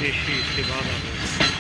देशी इसके बाद आ गए।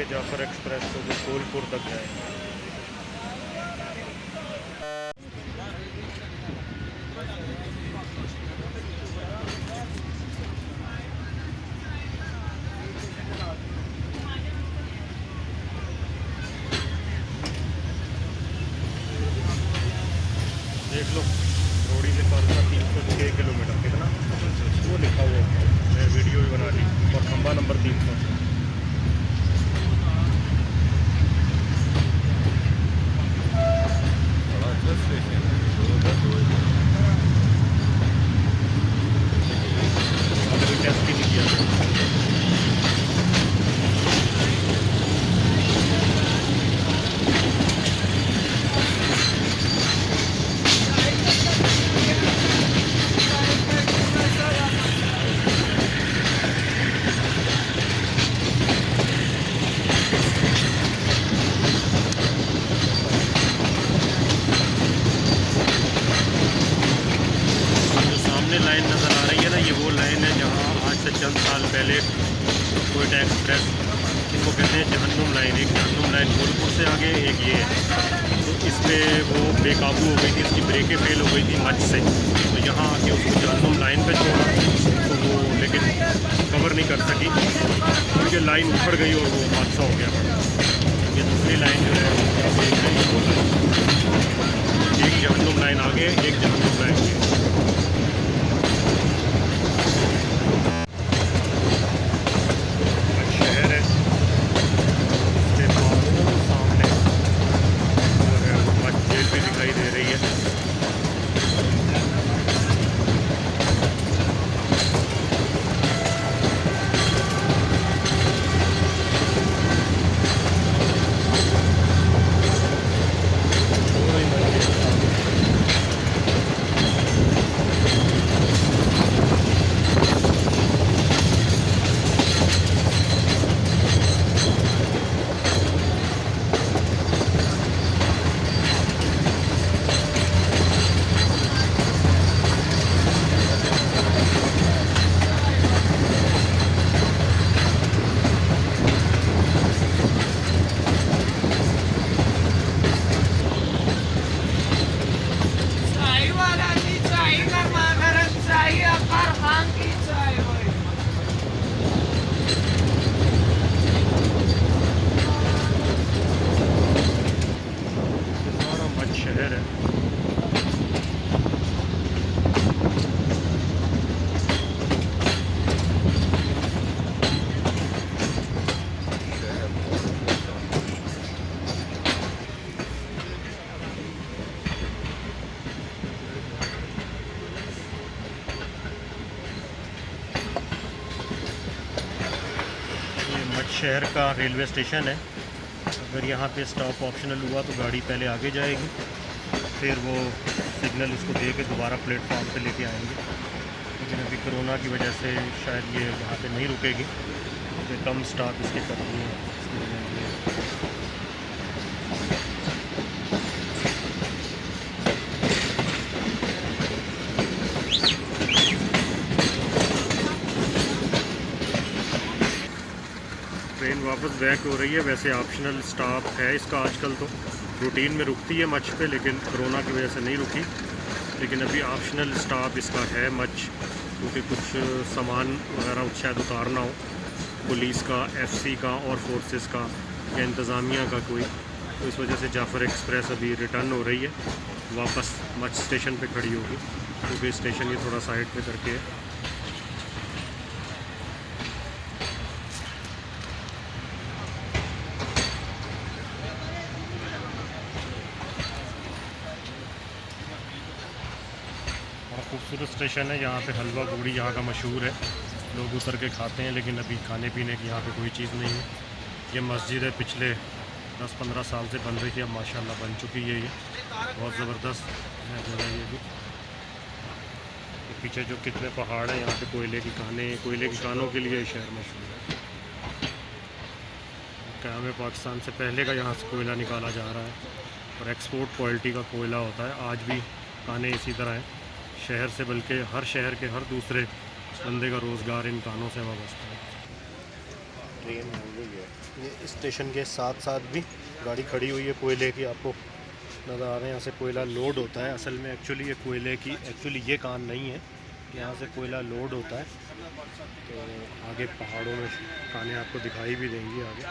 जाफर एक्सप्रेस को जो फूलपुर तक जाएगा। चंद साल पहले कोयटा एक्सप्रेस, इसको कहते हैं जहन्नुम लाइन, एक जहन्नुम लाइन गोलपुर से आगे, एक ये है। तो इस पर वो बेकाबू हो गई थी, इसकी ब्रेकें फेल हो गई थी मच से, तो यहाँ आके उसको जहन्नुम लाइन पे छोड़ा, तो वो लेकिन कवर नहीं कर सकी क्योंकि लाइन उखड़ गई और वो हादसा हो गया। ये दूसरी लाइन जो है आप देख रहे हैं, वो लाइन, एक जहन्नुम लाइन आगे, एक जहन्नुम लाइन ये। शहर है, इसके सामने मच जेल भी दिखाई दे रही है। शहर है, ये मच शहर का रेलवे स्टेशन है। अगर यहाँ पे स्टॉप ऑप्शनल हुआ तो गाड़ी पहले आगे जाएगी, फिर वो सिग्नल उसको दे के दोबारा प्लेटफॉर्म पे लेके आएंगे। लेकिन अभी कोरोना की वजह से शायद ये यहाँ पे नहीं रुकेगी, क्योंकि कम स्टॉप इसके करनी है, इसकी वजह ये। ट्रेन वापस बैक हो रही है। वैसे ऑप्शनल स्टॉप है इसका, आजकल तो रूटीन में रुकती है मच पे, लेकिन कोरोना की वजह से नहीं रुकी। लेकिन अभी ऑप्शनल स्टॉप इसका है मच, क्योंकि कुछ सामान वगैरह शायद उतारना हो पुलिस का, एफसी का और फोर्सेस का या इंतज़ामिया का कोई, तो इस वजह से जाफ़र एक्सप्रेस अभी रिटर्न हो रही है, वापस मच स्टेशन पे खड़ी होगी, क्योंकि स्टेशन ये थोड़ा साइड पे करके है। खूबसूरत स्टेशन है, यहाँ पे हलवा पूड़ी यहाँ का मशहूर है, लोग उतर के खाते हैं, लेकिन अभी खाने पीने की यहाँ पे कोई चीज़ नहीं है। ये मस्जिद है, पिछले 10-15 साल से बन रही थी, अब माशाल्लाह बन चुकी है। ये बहुत ज़बरदस्त है जगह ये भी। पीछे जो कितने पहाड़ हैं, यहाँ पे कोयले की कानों के लिए शहर मशहूर है। क़याम पाकिस्तान से पहले का यहाँ से कोयला निकाला जा रहा है और एक्सपोर्ट क्वालिटी का कोयला होता है। आज भी कानें इसी तरह हैं शहर से, बल्कि हर शहर के हर दूसरे बंदे का रोज़गार इन कानों से वाबस्ता है। ट्रेन हो गई है, ये स्टेशन के साथ साथ भी गाड़ी खड़ी हुई है कोयले की, आपको नज़र आ रहे हैं। यहाँ से कोयला लोड होता है। असल में एक्चुअली ये कोयले की ये कान नहीं है, यहाँ से कोयला लोड होता है। तो आगे पहाड़ों में कानें आपको दिखाई भी देंगी आगे।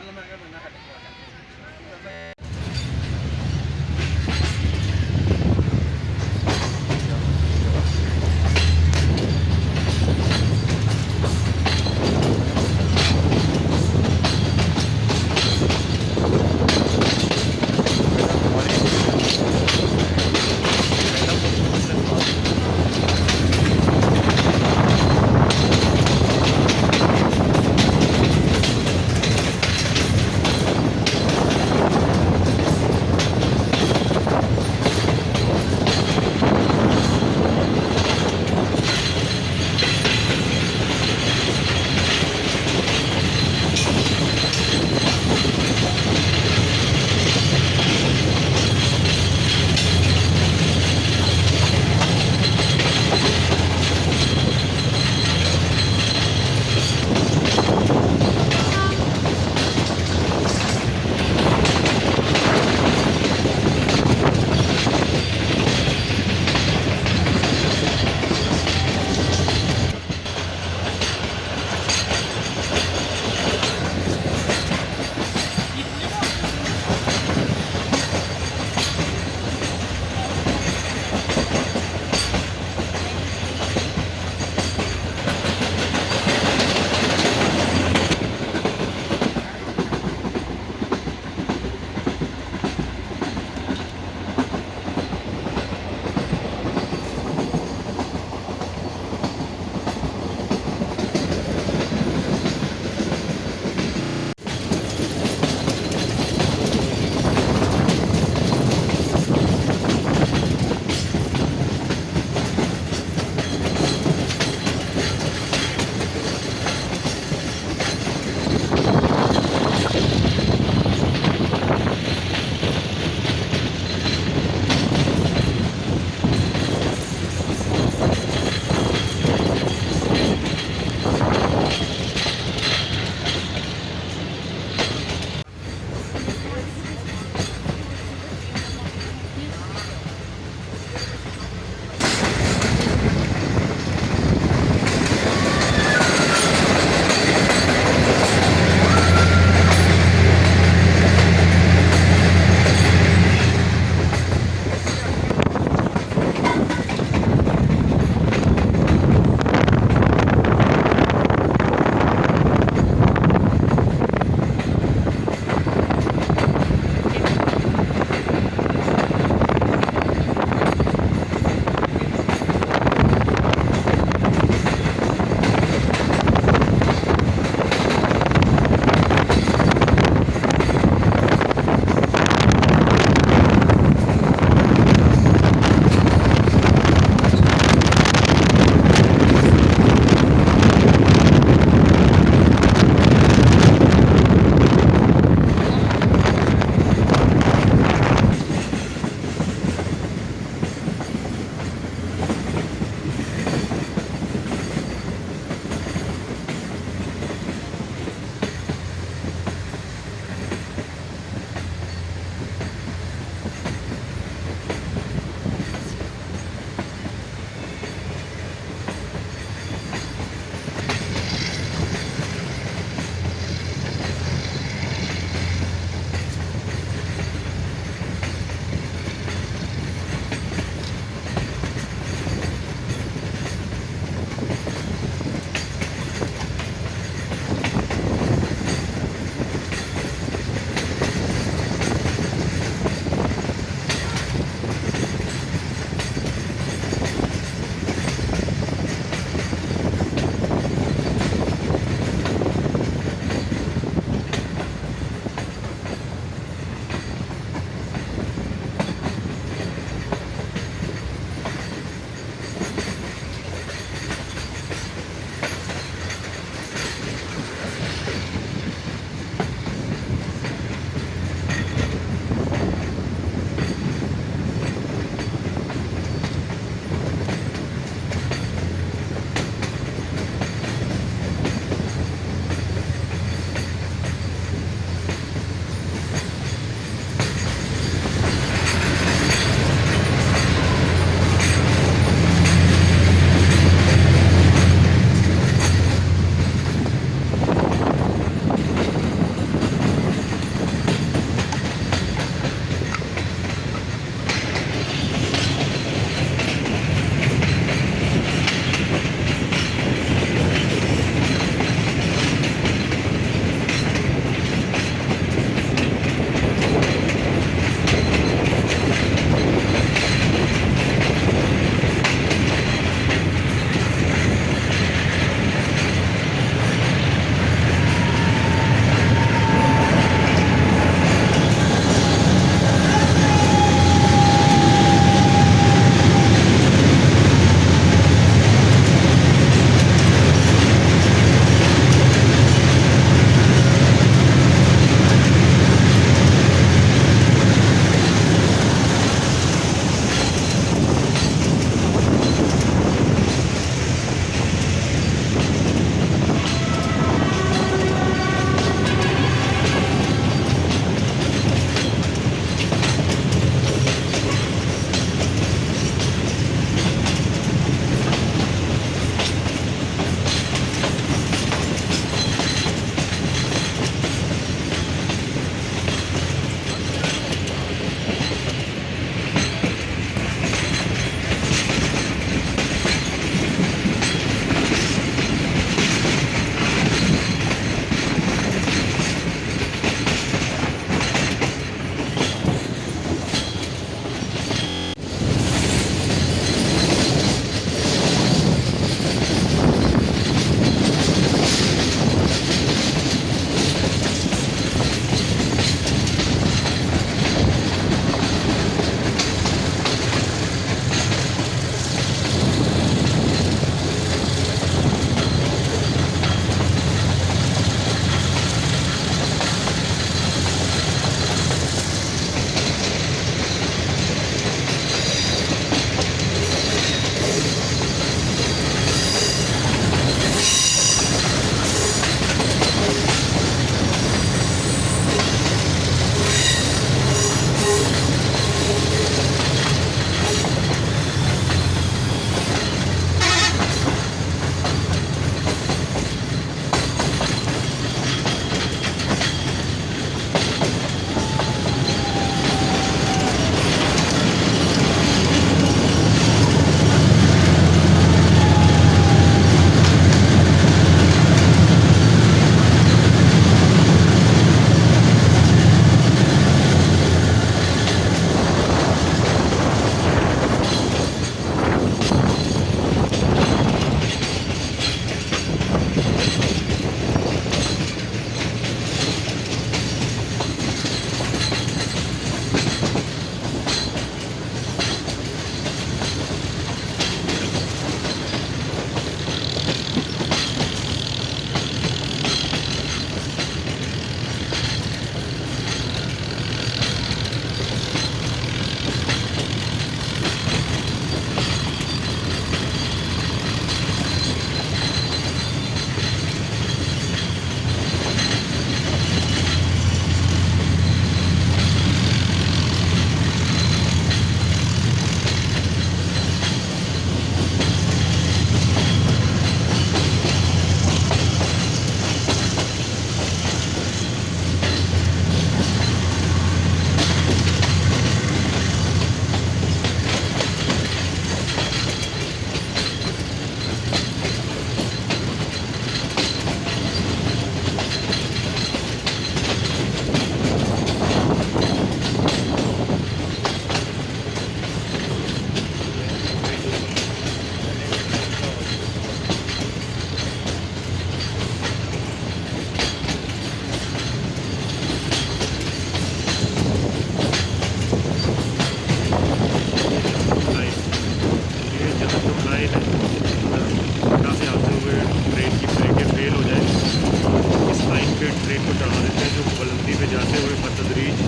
ट्रेन को चढ़ा देते हैं, जो बुलंदी पे जाते हुए बतदरीज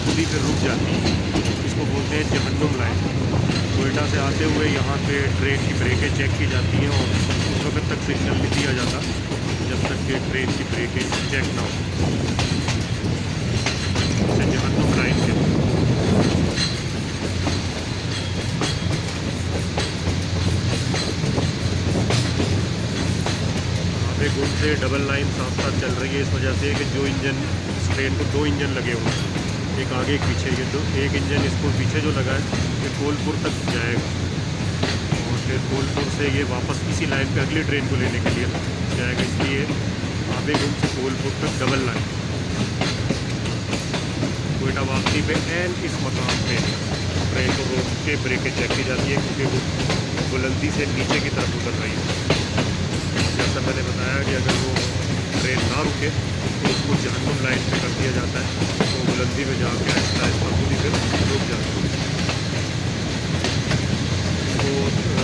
खुदी फिर रुक जाती है। इसको बोलते हैं जहन्नुम लाइन। कोयटा से आते हुए यहाँ पे ट्रेन की ब्रेकें चेक की जाती हैं और उस वक्त तक सिग्नल नहीं दिया जाता जब तक कि ट्रेन की ब्रेकें चेक ना हो। इसे जहन्नुम लाइन कहते हैं। गुड से डबल लाइन साथ साथ चल रही है इस वजह से कि जो इंजन, इस ट्रेन को 2 इंजन लगे हुए हैं, एक आगे एक पीछे। ये तो एक इंजन इसको पीछे जो लगा है ये कोलपुर तक जाएगा और फिर कोलपुर से ये वापस इसी लाइन पे अगली ट्रेन को लेने के लिए जाएगा। इसलिए आबेगुम से कोलपुर तक डबल लाइन। कोयटा वापसी पे एन इस मकाम पे ट्रेन को रोक के ब्रेकें चेक की जाती है क्योंकि वो बुलंदी से नीचे की तरफ उतर रही है। जैसा मैंने बताया कि अगर वो ट्रेन ना रुके तो उसको जहन्नुम लाइन पे कर दिया जाता है, तो बुलंदी में जाके आहिस्ता आहिस्ता पूरी फिर रुक जाती है। तो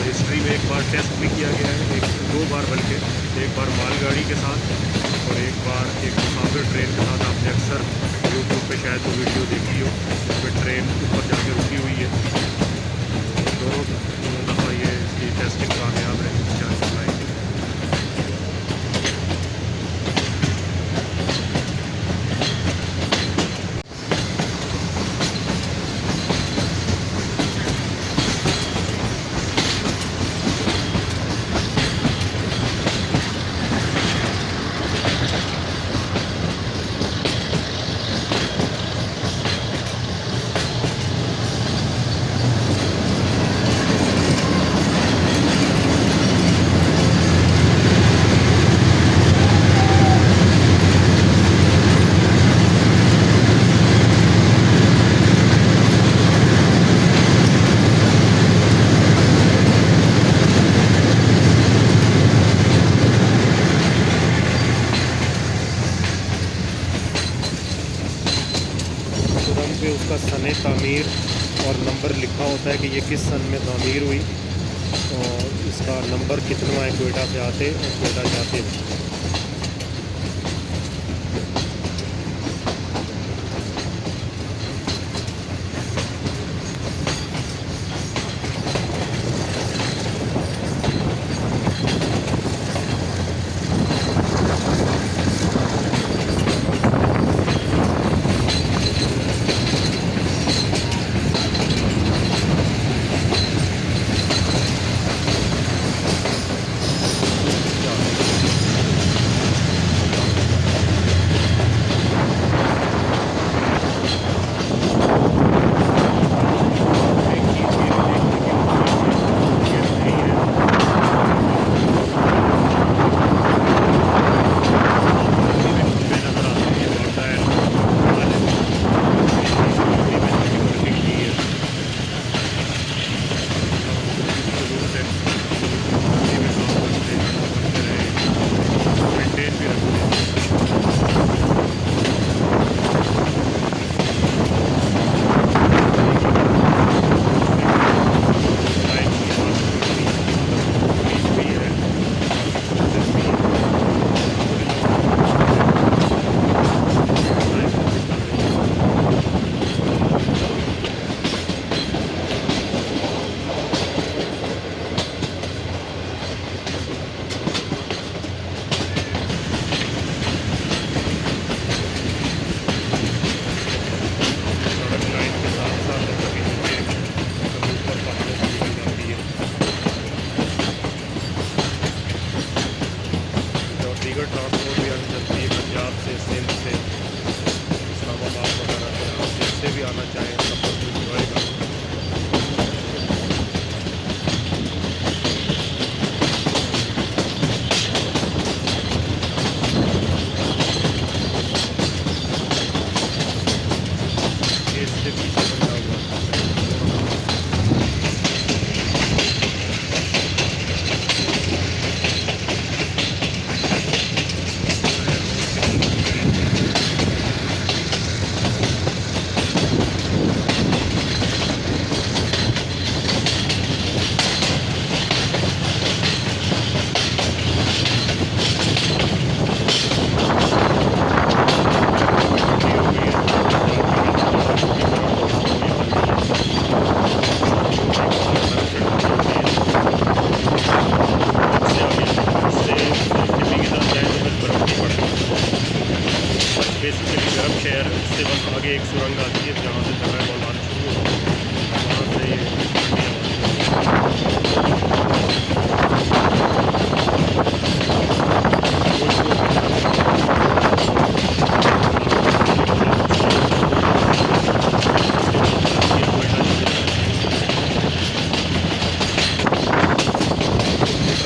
हिस्ट्री में एक बार टेस्ट भी किया गया है, 2 बार बल्कि, एक बार मालगाड़ी के साथ और एक बार एक मुसाफिर ट्रेन के साथ। आपने अक्सर यूट्यूब पे शायद वो वीडियो देखी हो जिसमें ट्रेन ऊपर जाके रुकी हुई है। दोनों दफ़ा ये इसकी टेस्टिंग कामयाब रही जहन्नुम लाइन। पे उसका सन तामीर और नंबर लिखा होता है कि ये किस सन में तामीर हुई और इसका नंबर कितना है कोयटा से आते और कोयटा जाते। बेसिकली गर्म शहर है, उससे बस आगे एक सुरंग आती है जहाँ से दर्रा मौलाना शुरू होता है, वहाँ से ये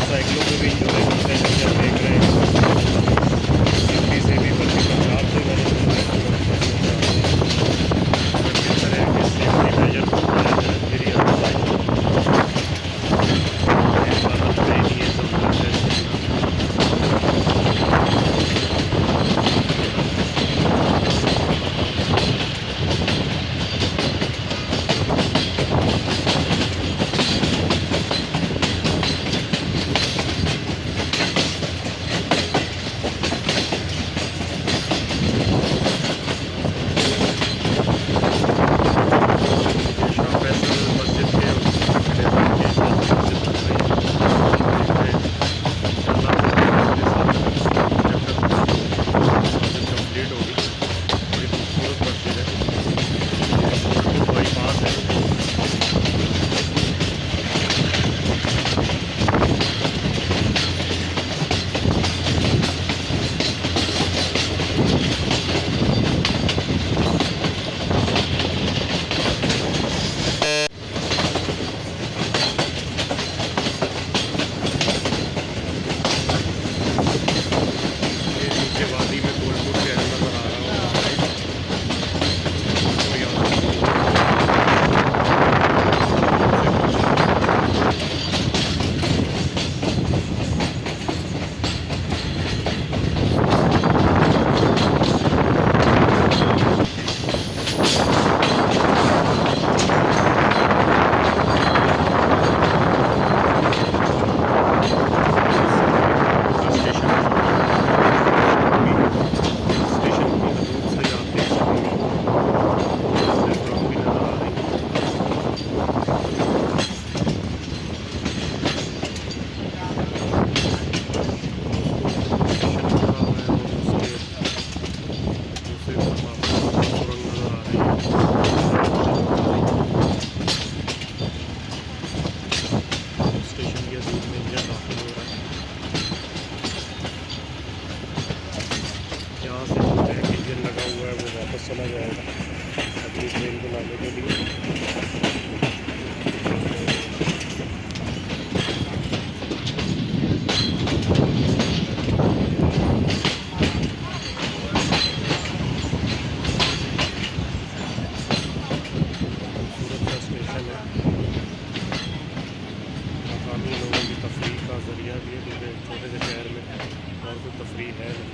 साइकिलों पे भी जो है देख रहे हैं दिल्ली से भी बल्कि पंजाब से मैंने सुना है किस तरह के सेफ्टी मेजर फिर चला जाएगा अगली ट्रेन को लाने के लिए। खूबसूरत सा स्टेशन है, मकामी लोगों की तफरीह का ज़रिया भी है क्योंकि छोटे से शहर में और कोई तफरीह है नहीं।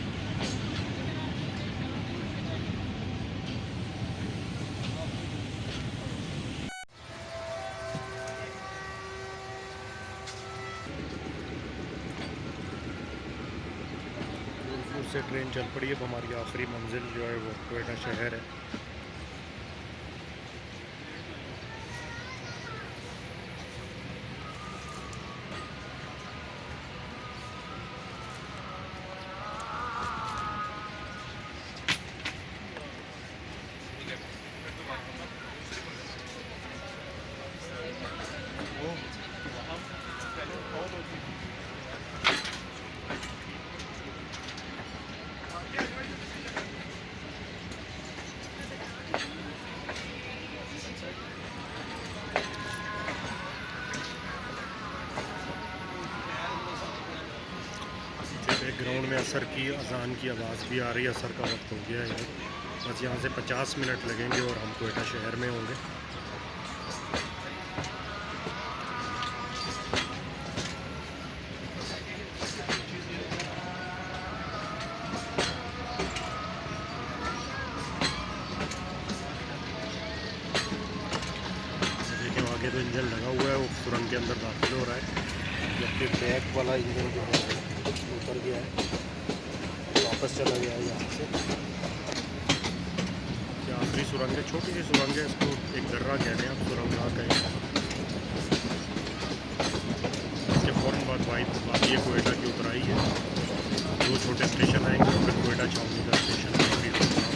से ट्रेन चल पड़ी है। अब हमारी आखिरी मंजिल जो है वो क्वेटा शहर है। ग्राउंड में असर की अजान की आवाज़ भी आ रही है। असर का वक्त हो गया है। बस यहाँ से 50 मिनट लगेंगे और हम क्वेटा शहर में होंगे। देखिए आगे तो इंजन लगा हुआ है, वो सुरंग के अंदर दाखिल हो रहा है, जबकि बैक वाला इंजन जो है उतर गया है, वापस चला गया है यहाँ से। ये आखिरी सुरंग है, छोटी सी सुरंग है, इसको एक दर्रा कहते हैं, आप सुरंग ना कहें। इसके फ़ौरन बाद बाकी ये क्वेटा की उतराई है। 2 छोटे स्टेशन आएंगे और फिर क्वेटा छावनी का स्टेशन है।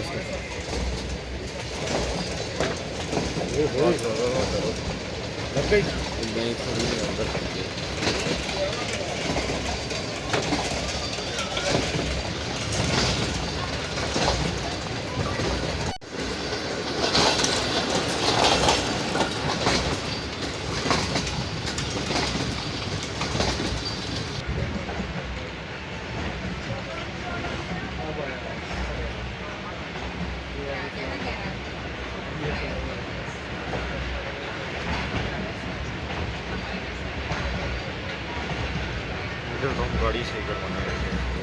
उसके लग गई नहीं थोड़ी अंदर इधर तो हम गाड़ी सही करवाना है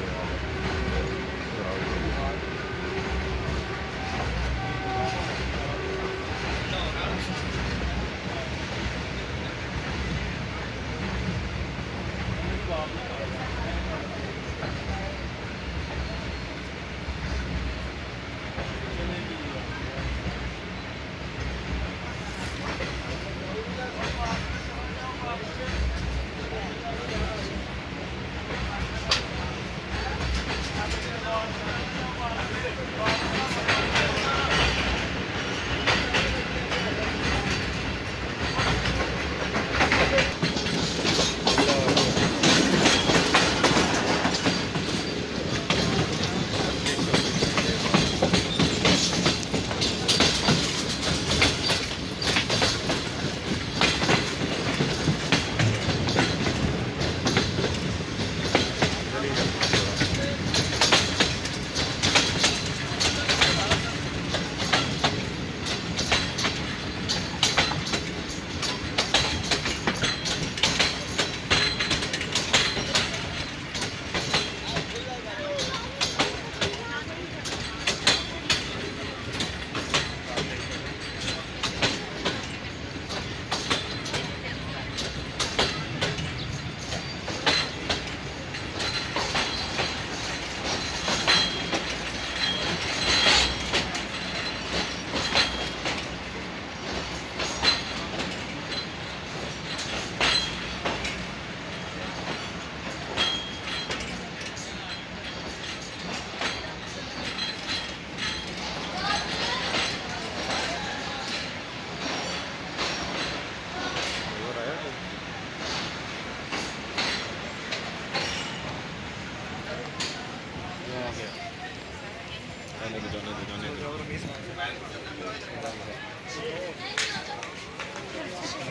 जाने दो